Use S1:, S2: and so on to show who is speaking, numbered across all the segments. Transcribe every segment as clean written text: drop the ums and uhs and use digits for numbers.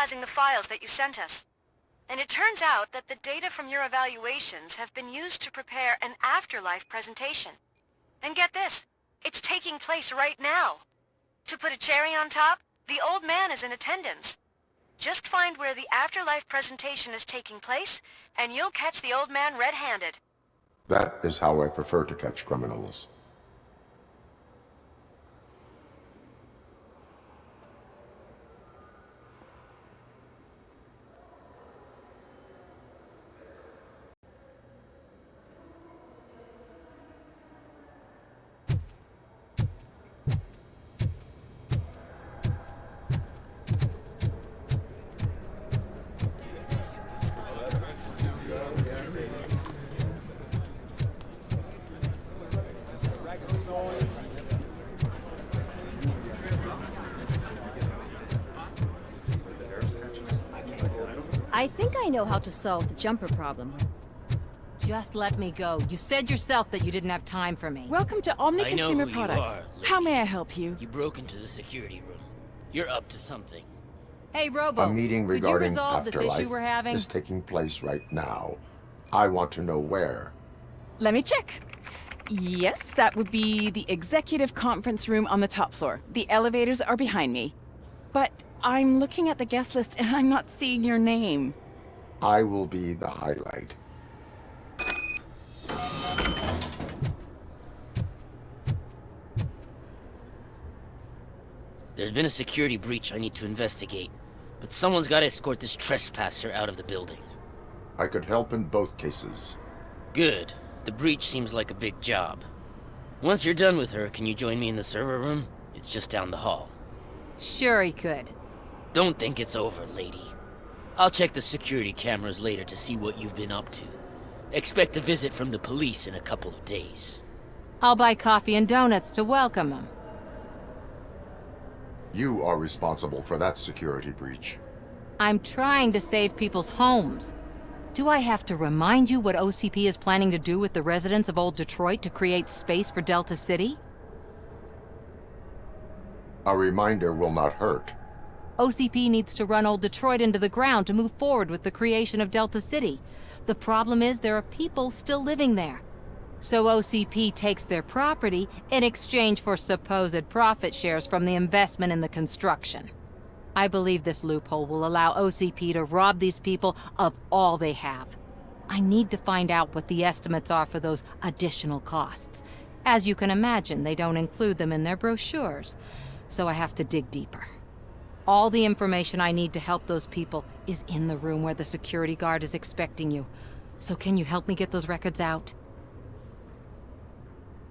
S1: analyzing the files that you sent us. And it turns out that the data from your evaluations have been used to prepare an afterlife presentation. And get this, it's taking place right now. To put a cherry on top, the old man is in attendance. Just find where the afterlife presentation is taking place, and you'll catch the old man red-handed.
S2: That is how I prefer to catch criminals.
S3: I think I know how to solve the jumper problem.
S4: Just let me go. You said yourself that you didn't have time for me.
S5: Welcome to Omni
S6: I know
S5: Consumer
S6: who you
S5: Products.
S6: are, lady.
S5: How may I help you?
S6: You broke into the security room. You're up to something.
S4: Hey, Robo.
S2: A meeting
S4: could you
S2: regarding
S4: resolve this
S2: afterlife
S4: issue we're having?
S2: is taking place right now. I want to know where.
S5: Let me check. Yes, that would be the executive conference room on the top floor. The elevators are behind me. But I'm looking at the guest list and I'm not seeing your name.
S2: I will be the highlight.
S6: There's been a security breach I need to investigate, but someone's got to escort this trespasser out of the building.
S2: I could help in both cases.
S6: Good. The breach seems like a big job. Once you're done with her, can you join me in the server room? It's just down the hall.
S4: Sure he could.
S6: Don't think it's over, lady. I'll check the security cameras later to see what you've been up to. Expect a visit from the police in a couple of days.
S4: I'll buy coffee and donuts to welcome him.
S2: You are responsible for that security breach.
S4: I'm trying to save people's homes. Do I have to remind you what OCP is planning to do with the residents of Old Detroit to create space for Delta City?
S2: A reminder will not hurt.
S4: OCP needs to run Old Detroit into the ground to move forward with the creation of Delta City. The problem is there are people still living there. So OCP takes their property in exchange for supposed profit shares from the investment in the construction. I believe this loophole will allow OCP to rob these people of all they have. I need to find out what the estimates are for those additional costs. As you can imagine, they don't include them in their brochures, so I have to dig deeper. All the information I need to help those people is in the room where the security guard is expecting you. So can you help me get those records out?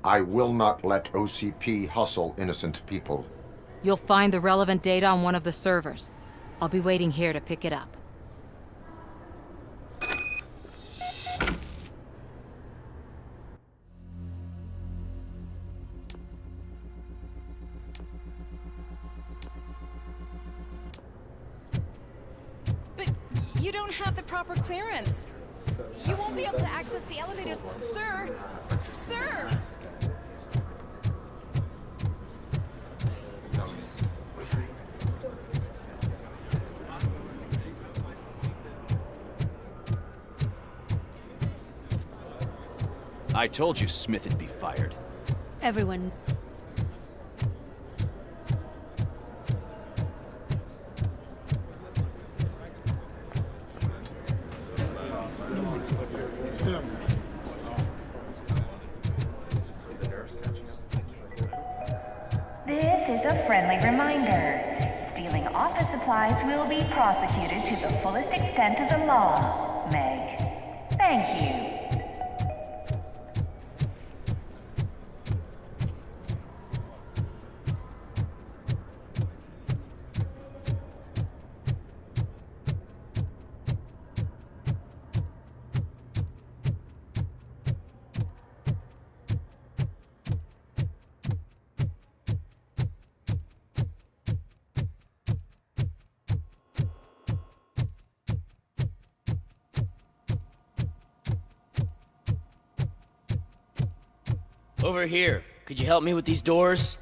S2: I will not let OCP hustle innocent people.
S4: You'll find the relevant data on one of the servers. I'll be waiting here to pick it up.
S5: But you don't have the proper clearance. You won't be able to access the elevators. Sir! Sir!
S7: I told you Smith'd be fired.
S3: Everyone.
S8: This is a friendly reminder. Stealing office supplies will be prosecuted to the fullest extent of the law, Meg. Thank you.
S6: Over here. Could you help me with these doors?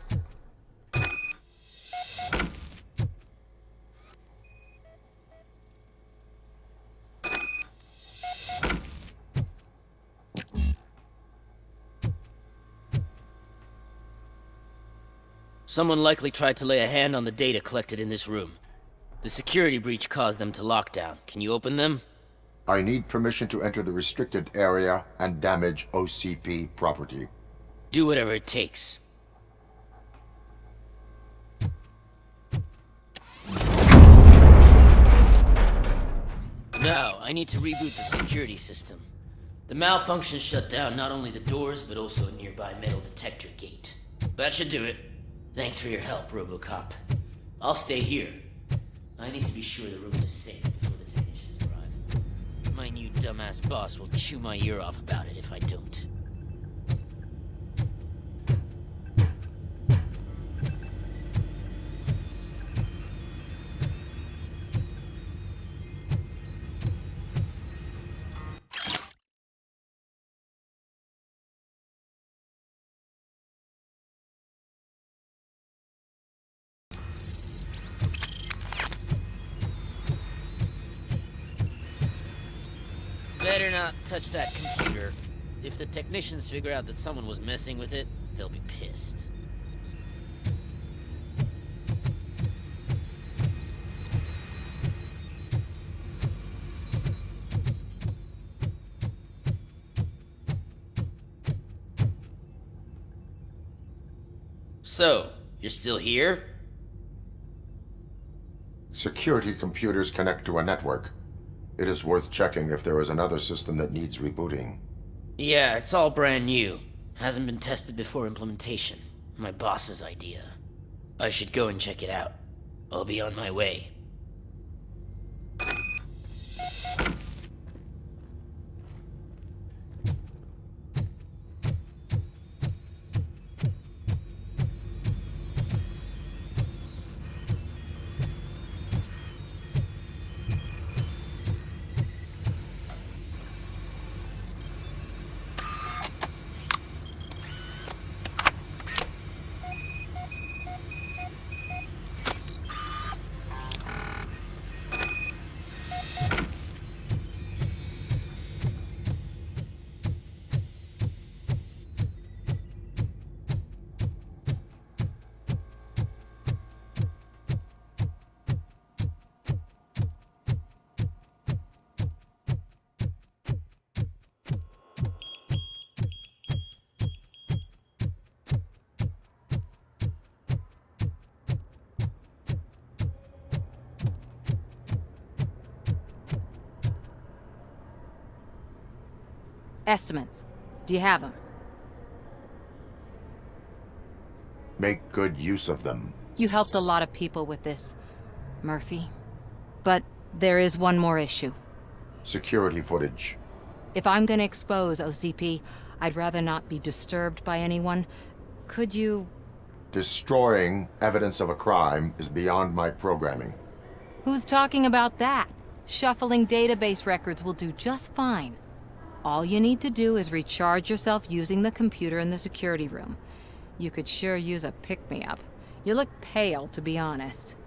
S6: Someone likely tried to lay a hand on the data collected in this room. The security breach caused them to lock down. Can you open them?
S2: I need permission to enter the restricted area and damage OCP property.
S6: Do whatever it takes. Now, I need to reboot the security system. The malfunction shut down not only the doors, but also a nearby metal detector gate. That should do it. Thanks for your help, RoboCop. I'll stay here. I need to be sure the room is safe before the technicians arrive. My new dumbass boss will chew my ear off about it if I don't. Better not touch that computer. If the technicians figure out that someone was messing with it, they'll be pissed. So, you're still here?
S2: Security computers connect to a network. It is worth checking if there is another system that needs rebooting.
S6: Yeah, it's all brand new. Hasn't been tested before implementation. My boss's idea. I should go and check it out. I'll be on my way.
S4: Estimates. Do you have them?
S2: Make good use of them.
S4: You helped a lot of people with this, Murphy. But there is one more issue.
S2: Security footage.
S4: If I'm gonna expose OCP, I'd rather not be disturbed by anyone. Could you...
S2: Destroying evidence of a crime is beyond my programming.
S4: Who's talking about that? Shuffling database records will do just fine. All you need to do is recharge yourself using the computer in the security room. You could sure use a pick-me-up. You look pale, to be honest.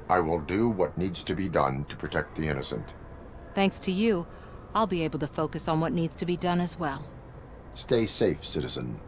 S2: I will do what needs to be done to protect the innocent.
S4: Thanks to you, I'll be able to focus on what needs to be done as well.
S2: Stay safe, citizen.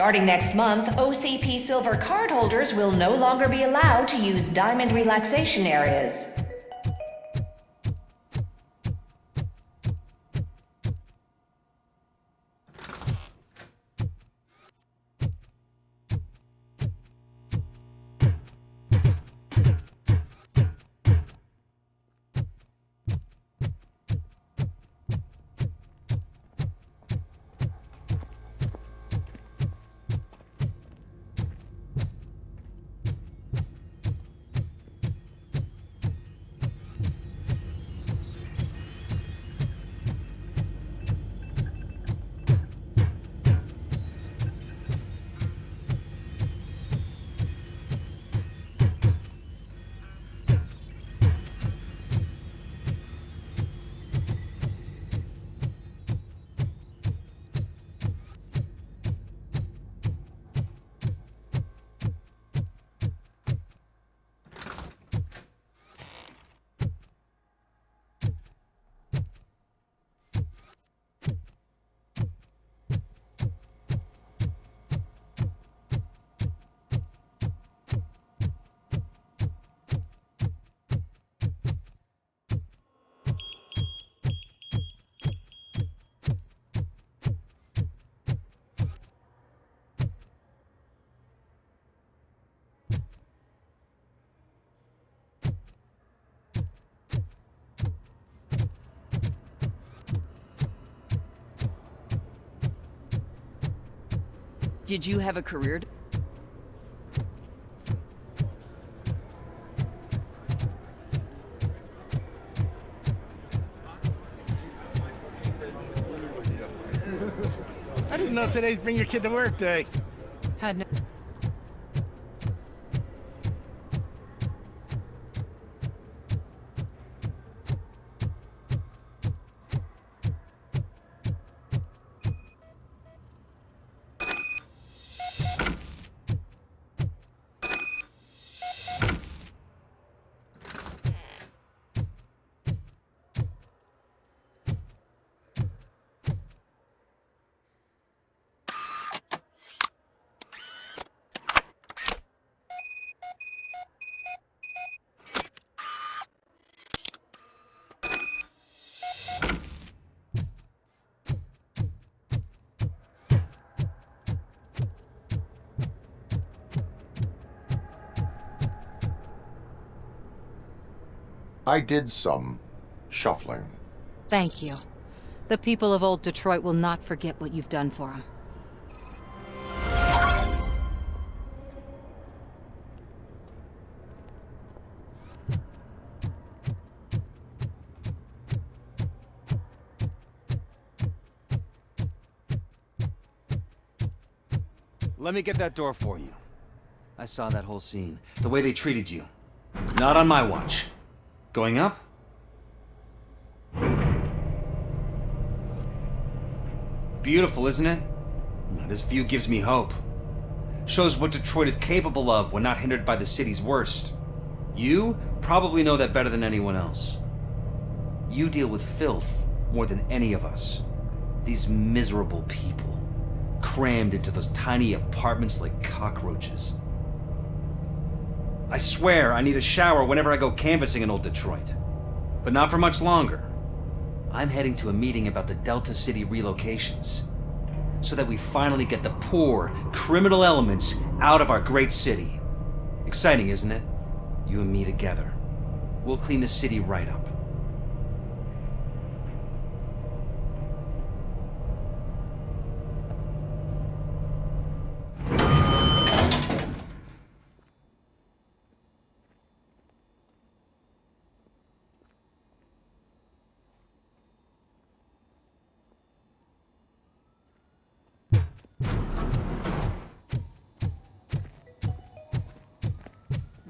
S8: Starting next month, OCP Silver cardholders will no longer be allowed to use diamond relaxation areas.
S5: Did you have a career?
S9: I didn't know today's Bring Your Kid to Work Day.
S5: Had no...
S2: I did some shuffling.
S4: Thank you. The people of old Detroit will not forget what you've done for them.
S7: Let me get that door for you. I saw that whole scene. The way they treated you. Not on my watch. Going up? Beautiful, isn't it? This view gives me hope. Shows what Detroit is capable of when not hindered by the city's worst. You probably know that better than anyone else. You deal with filth more than any of us. These miserable people, crammed into those tiny apartments like cockroaches. I swear I need a shower whenever I go canvassing in old Detroit. But not for much longer. I'm heading to a meeting about the Delta City relocations, so that we finally get the poor, criminal elements out of our great city. Exciting, isn't it? You and me together. We'll clean the city right up.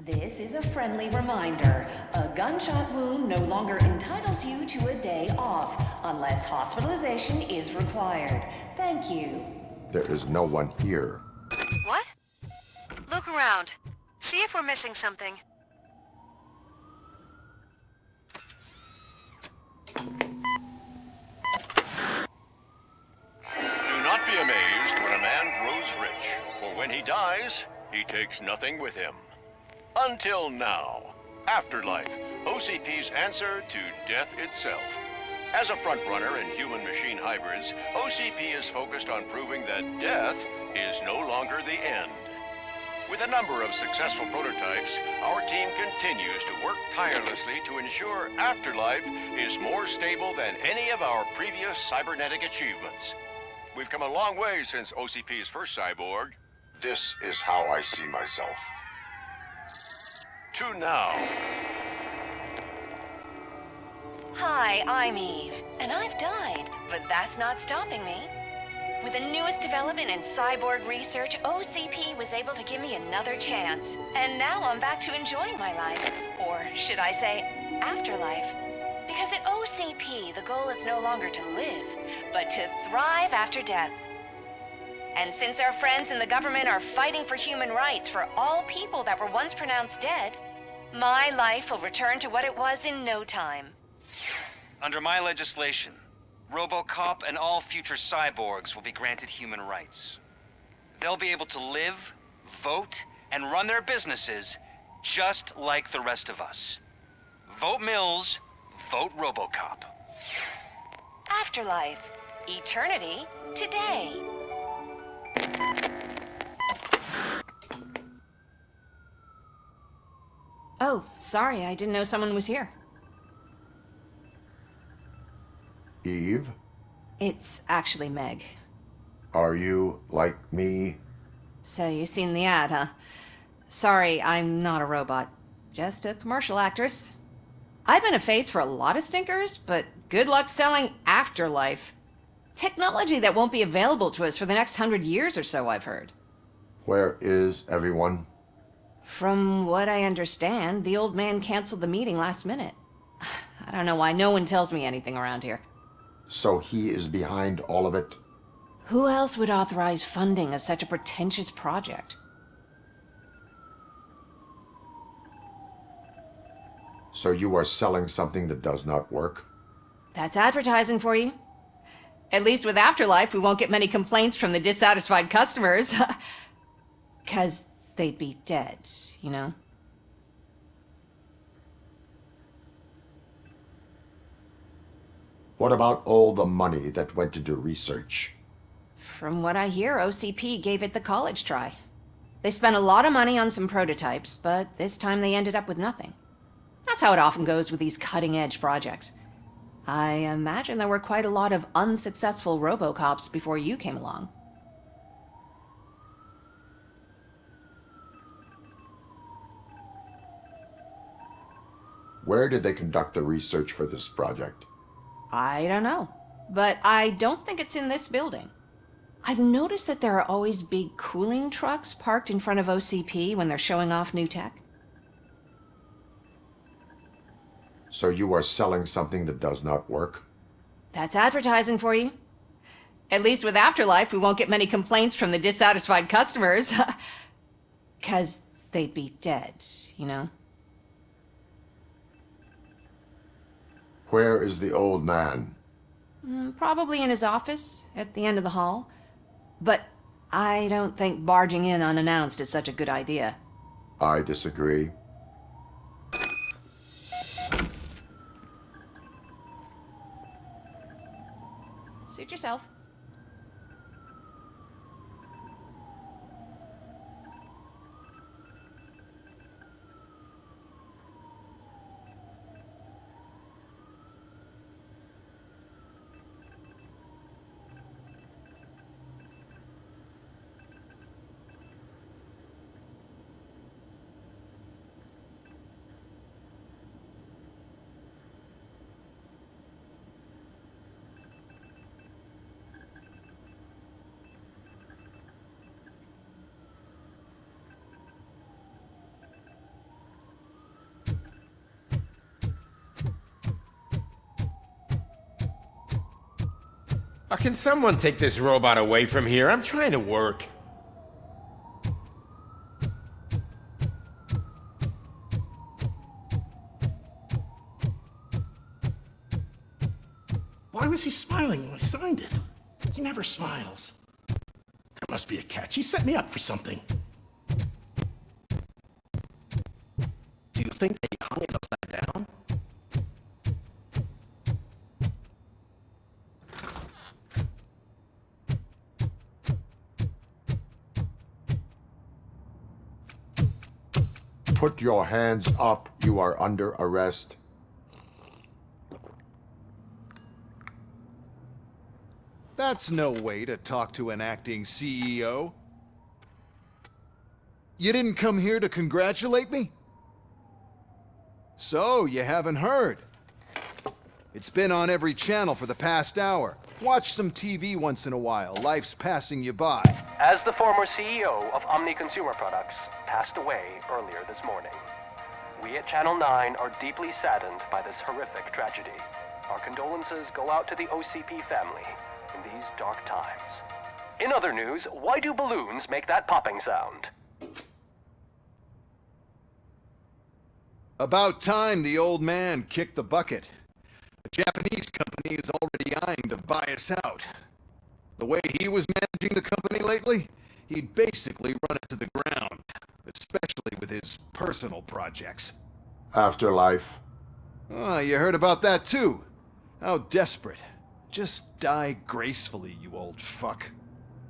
S8: This is a friendly reminder. A gunshot wound no longer entitles you to a day off, unless hospitalization is required. Thank you.
S2: There is no one here.
S1: What? Look around. See if we're missing something.
S10: Do not be amazed when a man grows rich, for when he dies, he takes nothing with him. Until now. Afterlife, OCP's answer to death itself. As a frontrunner in human-machine hybrids, OCP is focused on proving that death is no longer the end. With a number of successful prototypes, our team continues to work tirelessly to ensure Afterlife is more stable than any of our previous cybernetic achievements. We've come a long way since OCP's first cyborg.
S2: This is how I see myself.
S10: To now.
S8: Hi, I'm Eve, and I've died, but that's not stopping me. With the newest development in cyborg research, OCP was able to give me another chance. And now I'm back to enjoying my life. Or should I say, afterlife. Because at OCP, the goal is no longer to live, but to thrive after death. And since our friends in the government are fighting for human rights for all people that were once pronounced dead, my life will return to what it was in no time.
S7: Under my legislation, RoboCop and all future cyborgs will be granted human rights. They'll be able to live, vote, and run their businesses just like the rest of us. Vote Mills, vote RoboCop.
S8: Afterlife. Eternity today.
S5: Oh, sorry, I didn't know someone was here.
S2: Eve,
S5: It's actually Meg.
S2: are you, like me,
S11: So you seen the ad, huh? Sorry, I'm not a robot. Just a commercial actress. I've been a face for a lot of stinkers, but good luck selling Afterlife. Technology that won't be available to us for the next 100 years or so, I've heard.
S2: Where is everyone?
S11: From what I understand, the old man canceled the meeting last minute. I don't know why no one tells me anything around here.
S2: So he is behind all of it?
S11: Who else would authorize funding of such a pretentious project?
S2: So you are selling something that does not work?
S11: That's advertising for you. At least with Afterlife, we won't get many complaints from the dissatisfied customers. 'Cause they'd be dead, you know?
S2: What about all the money that went into research?
S11: From what I hear, OCP gave it the college try. They spent a lot of money on some prototypes, but this time they ended up with nothing. That's how it often goes with these cutting-edge projects. I imagine there were quite a lot of unsuccessful RoboCops before you came along.
S2: Where did they conduct the research for this project?
S11: I don't know, but I don't think it's in this building. I've noticed that there are always big cooling trucks parked in front of OCP when they're showing off new tech.
S2: So you are selling something that does not work?
S11: That's advertising for you. At least with Afterlife, we won't get many complaints from the dissatisfied customers. 'Cause they'd be dead, you know?
S2: Where is the old man?
S11: Probably in his office, at the end of the hall. But I don't think barging in unannounced is such a good idea.
S2: I disagree.
S11: Suit yourself.
S12: Can someone take this robot away from here? I'm trying to work.
S9: Why was he smiling when I signed it? He never smiles. There must be a catch. He set me up for something. Do you think that he hung it upside down?
S2: Put your hands up. You are under arrest.
S13: That's no way to talk to an acting CEO. You didn't come here to congratulate me? So, you haven't heard. It's been on every channel for the past hour. Watch some TV once in a while. Life's passing you by.
S14: As the former CEO of Omni Consumer Products passed away earlier this morning, we at Channel 9 are deeply saddened by this horrific tragedy. Our condolences go out to the OCP family in these dark times. In other news, why do balloons make that popping sound?
S13: About time the old man kicked the bucket. A Japanese company is already eyeing to buy us out. The way he was managing the company lately, he'd basically run it to the ground, especially with his personal projects.
S2: Afterlife.
S13: Oh, you heard about that too. How desperate. Just die gracefully, you old fuck.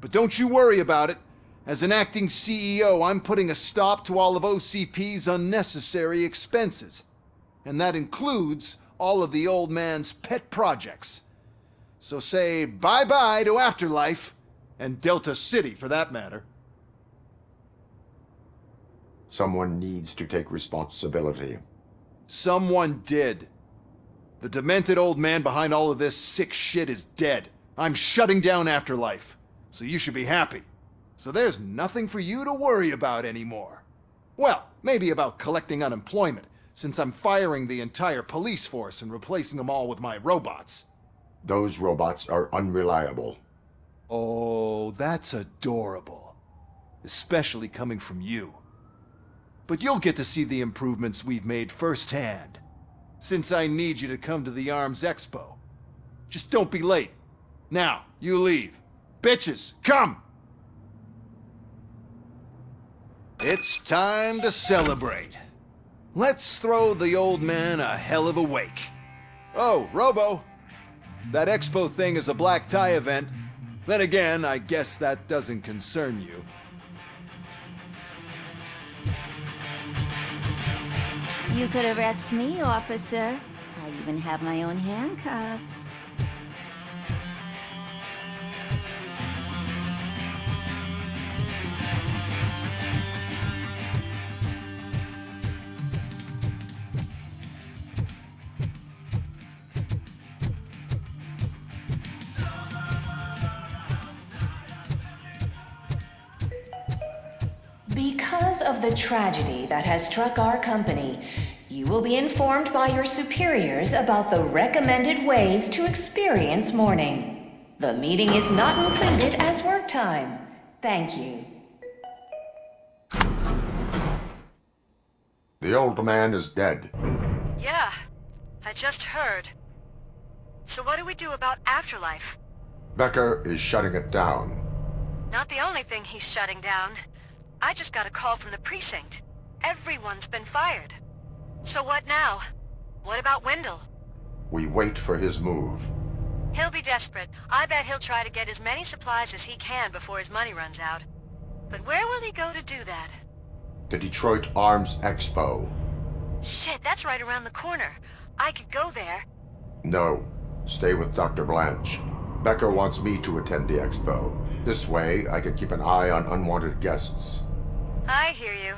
S13: But don't you worry about it. As an acting CEO, I'm putting a stop to all of OCP's unnecessary expenses. And that includes all of the old man's pet projects. So say bye-bye to Afterlife, and Delta City for that matter.
S2: Someone needs to take responsibility.
S13: Someone did. The demented old man behind all of this sick shit is dead. I'm shutting down Afterlife, so you should be happy. So there's nothing for you to worry about anymore. Well, maybe about collecting unemployment, since I'm firing the entire police force and replacing them all with my robots.
S2: Those robots are unreliable.
S13: Oh, that's adorable. Especially coming from you. But you'll get to see the improvements we've made firsthand. Since I need you to come to the ARMS Expo. Just don't be late. Now, you leave. Bitches, come! It's time to celebrate. Let's throw the old man a hell of a wake. Oh, Robo! That Expo thing is a black tie event. Then again, I guess that doesn't concern you.
S15: You could arrest me, officer. I even have my own handcuffs.
S8: Because of the tragedy that has struck our company, you will be informed by your superiors about the recommended ways to experience mourning. The meeting is not included as work time. Thank you.
S2: The old man is dead.
S1: Yeah, I just heard. So what do we do about Afterlife?
S2: Becker is shutting it down.
S1: Not the only thing he's shutting down. I just got a call from the precinct. Everyone's been fired. So what now? What about Wendell?
S2: We wait for his move.
S1: He'll be desperate. I bet he'll try to get as many supplies as he can before his money runs out. But where will he go to do that?
S2: The Detroit Arms Expo.
S1: Shit, that's right around the corner. I could go there.
S2: No. Stay with Dr. Blanche. Becker wants me to attend the expo. This way, I can keep an eye on unwanted guests.
S1: I hear you.